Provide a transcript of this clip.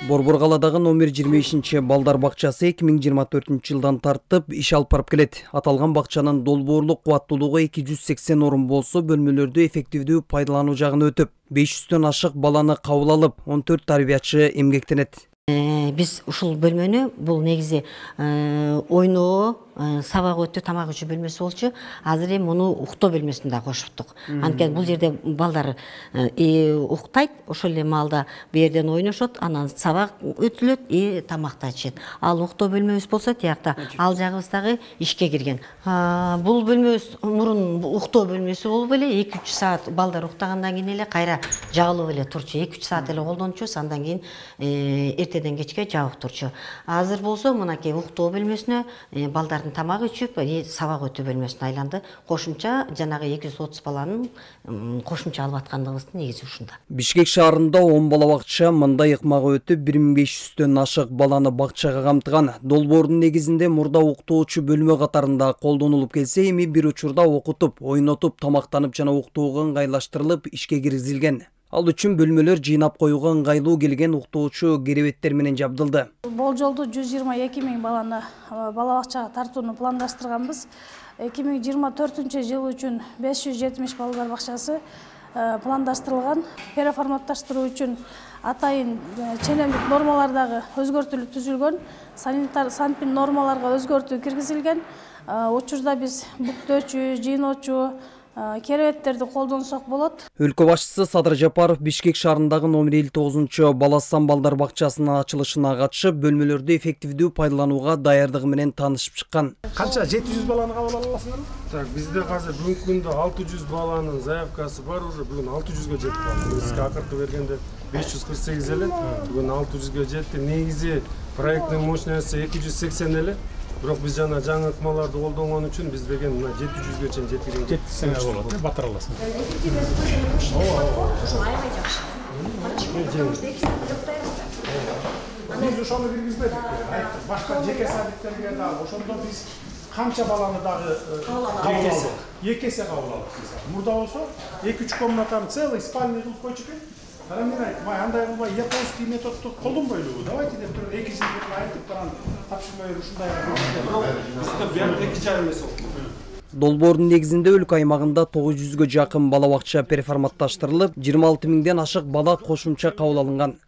Борбор каладагы номер 25 балдар бакчасы 2024 жылдан тартып иш алып барып келет. Аталган бакчанын долбоорлук кубаттуулугу 280 орун болсо, бөлмөлөрдү эффективдүү пайдалануу жагына өтүп, 500дөн ашык баланы кабыл алып, 14 тарбиячы эмгектенет. Biz ушул бөлмөнү бул негизи ойноо, сабак өтүү, тамак ичүү бөлмөсү болчу. Азыр эми муну уктоо бөлмөсүн да кошуптук. Анткени бул жерде балдар уктайт, ошол эле маалда бу жерден ойношот, анан сабак өтүлөт, тамак да ичет. Ал уктоо бөлмөбүз болсо, тиякта ал жагыбыз дагы ишке кирген. Бул бөлмөбүз мурун уктоо бөлмөсү болуп эле 2-3 саат балдар уктагандан кийин эле кайра жабылып эле турчу. 2-3 саат эле колдончубуз, андан кийин эртеден кечке жабык турчу. Азыр болсо мынакей уктоо бөлмөсүнө балдардын тамак ичип, сабак өтүү бөлмөсүнө айланды. Кошумча жанагы 230 баланын кошумча алып аткандыгыбыздын негизи ушунда. Бишкек шаарында 10 бала бакча мындай ыкмага өтүп 1500дөн ашык баланы бакчага камтыган. Долбоордун негизинде мурда уктоочу бөлмө катарында колдонулуп келсе, эми бир учурда окутуп, ойнотуп, тамактанып жана уктоого ыңгайлаштырылып ишке киргизилген. Ал үчүн бөлмөлөр жыйнап коюуга ыңгайлуу келген уктоочу керебеттер менен жабдылды. Болжолду 122 000 баланы бала бакчага тартууну пландаштырганбыз. 2024 жыл үчүн 570 балдар бакчасы пландаштырылган. Переформатташтыруу үчүн атайын ченемдик нормалардагы өзгөртүүлүк түзүлгөн. Санитар нормаларга өзгөртүү киргизилген. Учурда биз бүктөөчү, жыйноочу керебеттерди колдонсок болот. Өлкө башчысы Садыр Жапаров Бишкек шаарындагы номер 59 Баласан балдар бакчасынын ачылышына катышып, бөлмөлөрдү эффективдүү пайдаланууга даярдыгы менен таанышып чыккан. Канча 700 баланы кабыл ала аласыңарбы? Так, бизде азыр бүгүнкү күндө 600 баланын заявкасы бар, уже бүгүн 600га жетип калды. Бизге акыркы бергенде 548 эле, бүгүн 600га жетти. Негизи проекттин мощносту 280 эле. Бирок биз жана жаңы ыкмаларды колдонгон үчүн биз деген 700ге чейин жеткирген. Жетсеңер болот, батыр аласың. Биз ошону киргизбедик. Башка жеке садиктерге дагы ошондо биз канча баланы дагы эки эсе кабыл алдык. Мурда болсо 2-3 комнатаны целый спальный кылып койчу экен. Андай кылбай японский методду колдонбойлубу? Давайте деп туруп 2 жыл айтып баран тапшырмай ушундай. Бизде бир 2,5 эсе. Долбоордун негизинде өлкө аймагында 900га жакын бала бакча переформатташтырылып, 26 000ден ашык бала кошумча кабыл алынган.